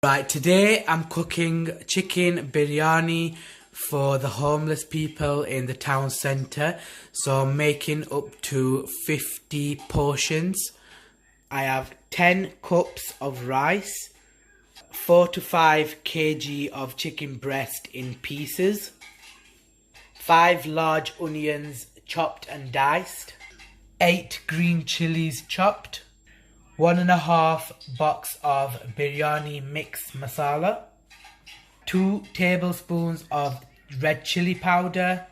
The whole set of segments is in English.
Right, today I'm cooking chicken biryani for the homeless people in the town centre. So I'm making up to 50 portions. I have 10 cups of rice, 4 to 5 kg of chicken breast in pieces, 5 large onions chopped and diced, 8 green chillies chopped, 1.5 box of biryani mix masala, 2 tablespoons of red chilli powder,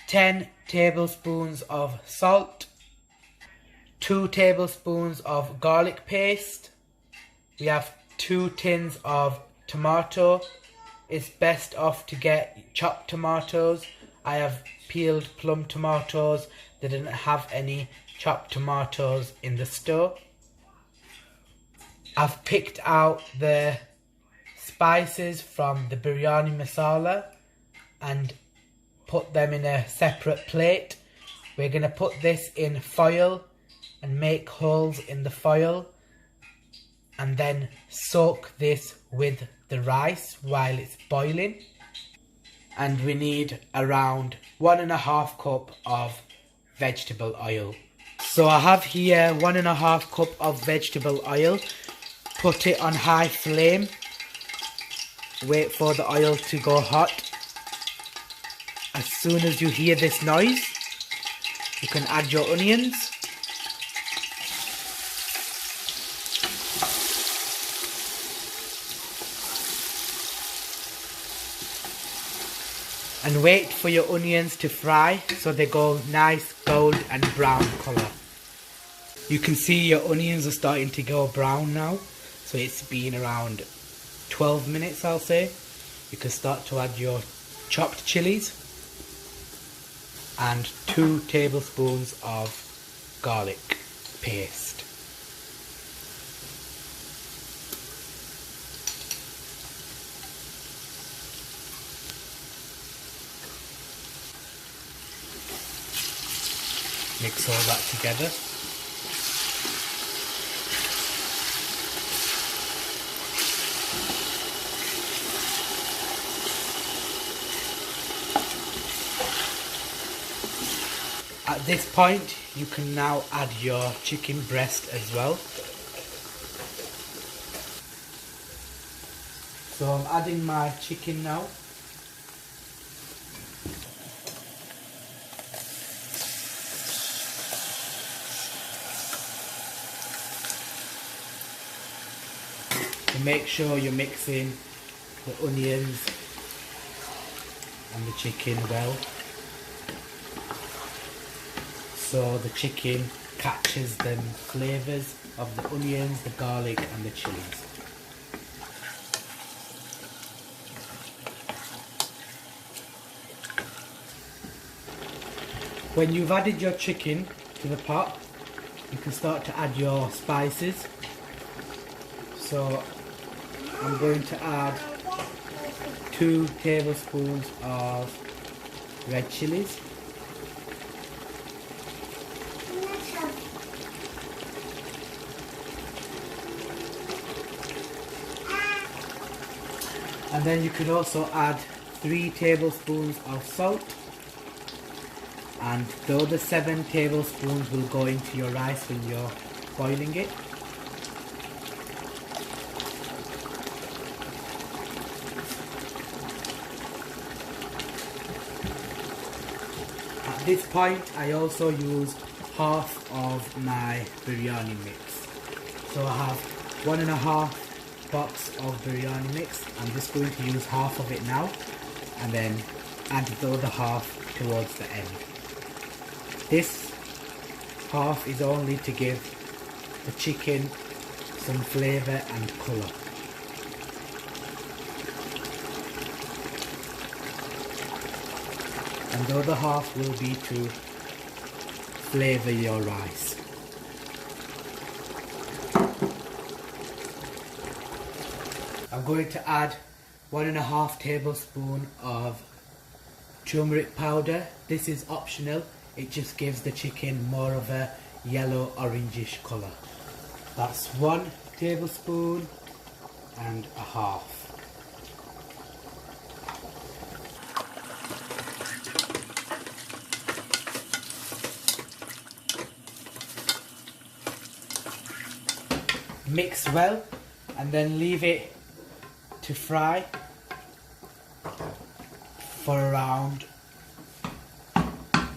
10 tablespoons of salt, 2 tablespoons of garlic paste. We have 2 tins of tomato. It's best off to get chopped tomatoes. I have peeled plum tomatoes. They didn't have any chopped tomatoes in the store. I've picked out the spices from the biryani masala and put them in a separate plate. We're going to put this in foil and make holes in the foil and then soak this with the rice while it's boiling. And we need around 1.5 cup of vegetable oil. So I have here 1.5 cup of vegetable oil. Put it on high flame. Wait for the oil to go hot. As soon as you hear this noise, you can add your onions. And wait for your onions to fry so they go nice gold and brown colour. You can see your onions are starting to go brown now. So it's been around 12 minutes, I'll say. You can start to add your chopped chilies and 2 tablespoons of garlic paste. Mix all that together. At this point, you can now add your chicken breast as well. So I'm adding my chicken now. Make sure you're mixing the onions and the chicken well, so the chicken catches the flavours of the onions, the garlic and the chilies. When you've added your chicken to the pot, you can start to add your spices. So I'm going to add 2 tablespoons of red chillies, and then you can also add 3 tablespoons of salt, and the other 7 tablespoons will go into your rice when you're boiling it. At this point, I also use half of my biryani mix. So I have 1.5 box of biryani mix. I'm just going to use half of it now and then add the other half towards the end. This half is only to give the chicken some flavour and colour. And the other half will be to flavour your rice. I'm going to add 1.5 tablespoons of turmeric powder. This is optional, it just gives the chicken more of a yellow orangish colour. That's 1 tablespoon, and a half. Mix well and then leave it to fry for around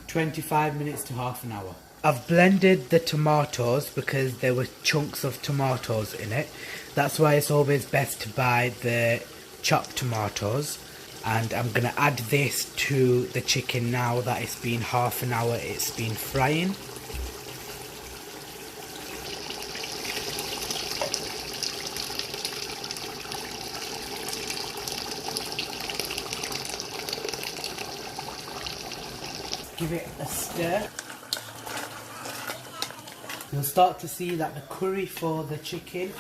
25 minutes to half an hour. I've blended the tomatoes because there were chunks of tomatoes in it. That's why it's always best to buy the chopped tomatoes. And I'm going to add this to the chicken now that it's been half an hour it's been frying. Give it a stir. You'll start to see that the curry for the chicken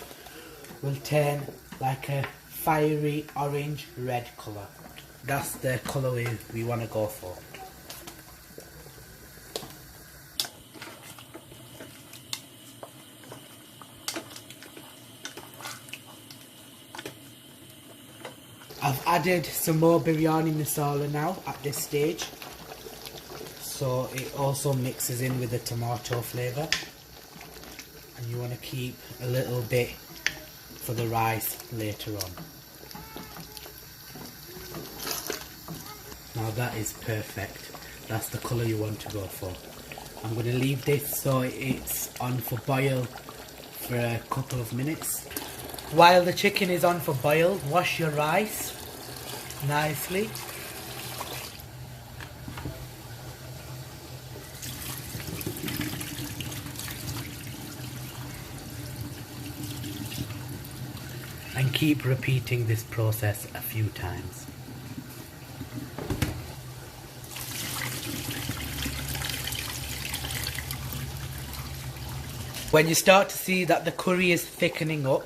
will turn like a fiery orange red colour. That's the colour we want to go for. I've added some more biryani masala now at this stage, so it also mixes in with the tomato flavour, and you want to keep a little bit for the rice later on. Now that is perfect. That's the colour you want to go for. I'm going to leave this so it's on for boil for a couple of minutes. While the chicken is on for boil, wash your rice nicely. And keep repeating this process a few times. When you start to see that the curry is thickening up,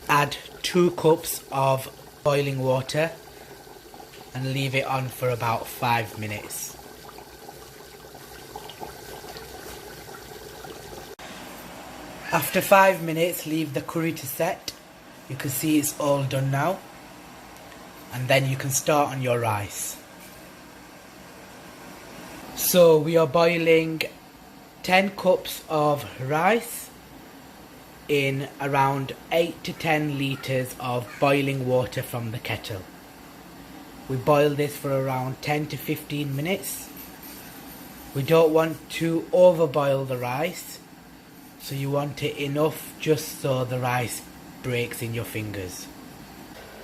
add 2 cups of boiling water and leave it on for about 5 minutes. After 5 minutes, leave the curry to set. You can see it's all done now, and then you can start on your rice. So we are boiling 10 cups of rice in around 8 to 10 litres of boiling water from the kettle. We boil this for around 10 to 15 minutes. We don't want to overboil the rice, so you want it enough just so the rice breaks in your fingers.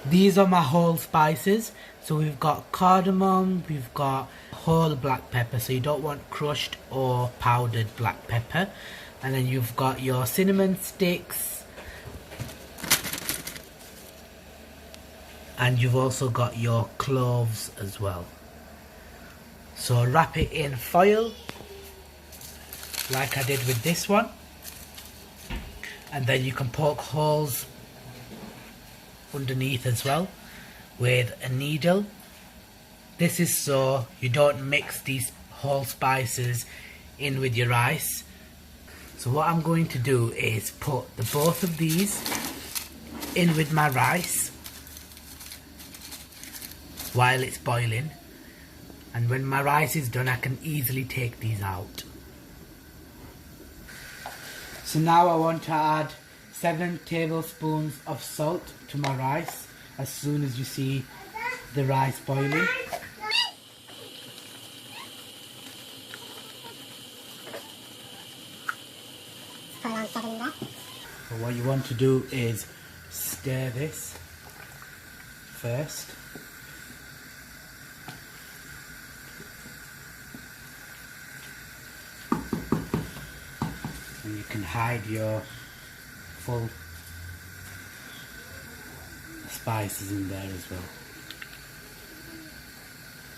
These are my whole spices. So we've got cardamom, we've got whole black pepper, so you don't want crushed or powdered black pepper. And then you've got your cinnamon sticks, and you've also got your cloves as well. So wrap it in foil like I did with this one, and then you can poke holes underneath as well with a needle. This is so you don't mix these whole spices in with your rice. So what I'm going to do is put the both of these in with my rice while it's boiling, and when my rice is done I can easily take these out. So now I want to add 7 tablespoons of salt to my rice as soon as you see the rice boiling. So what you want to do is stir this first. And you can hide your full spices in there as well.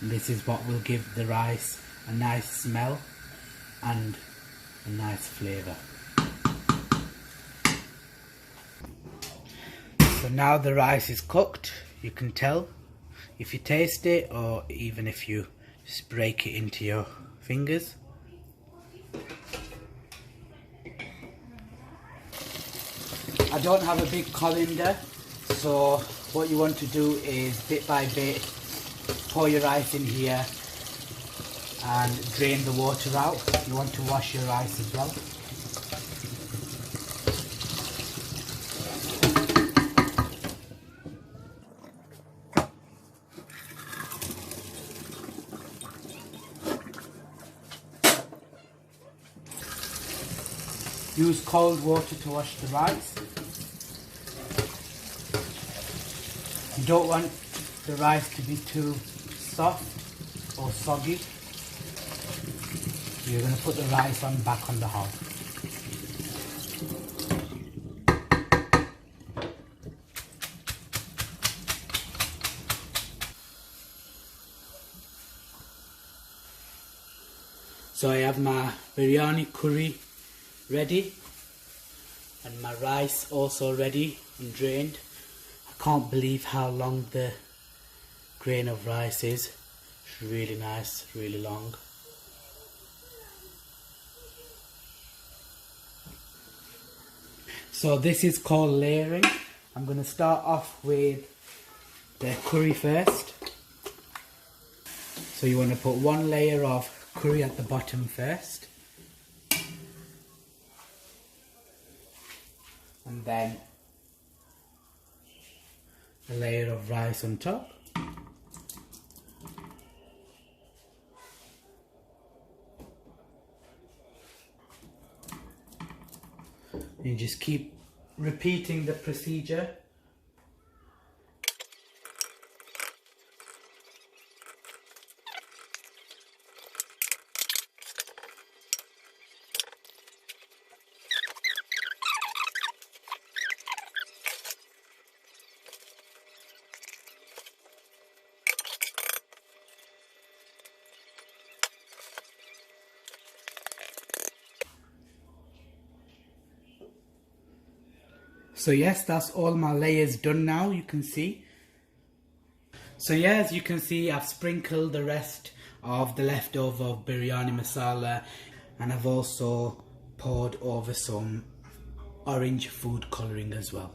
And this is what will give the rice a nice smell and a nice flavour. So now the rice is cooked. You can tell if you taste it, or even if you just break it into your fingers. I don't have a big colander, So what you want to do is bit by bit pour your rice in here and drain the water out. You want to wash your rice as well. Use cold water to wash the rice. You don't want the rice to be too soft or soggy. You're going to put the rice back on the hob. So I have my biryani curry ready and my rice also ready and drained. I can't believe how long the grain of rice is. It's really nice, really long. So this is called layering. I'm going to start off with the curry first. So you want to put one layer of curry at the bottom first. And then a layer of rice on top. You just keep repeating the procedure. So yes, that's all my layers done now, you can see. So yeah, as you can see, I've sprinkled the rest of the leftover biryani masala, and I've also poured over some orange food colouring as well.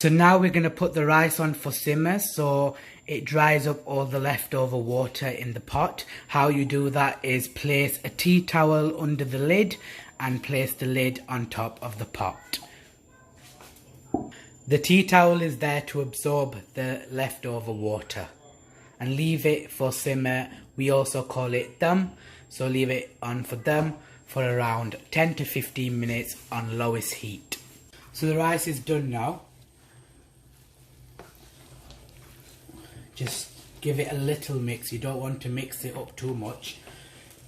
So now we're going to put the rice on for simmer so it dries up all the leftover water in the pot. How you do that is place a tea towel under the lid and place the lid on top of the pot. The tea towel is there to absorb the leftover water and leave it for simmer. We also call it dum, so leave it on for dum for around 10 to 15 minutes on lowest heat. So the rice is done now. Just give it a little mix. You don't want to mix it up too much.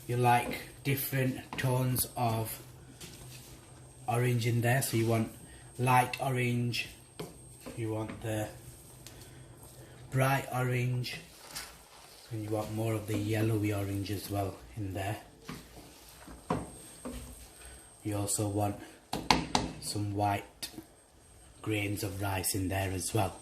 You like different tones of orange in there, so you want light orange, you want the bright orange, and you want more of the yellowy orange as well in there. You also want some white grains of rice in there as well.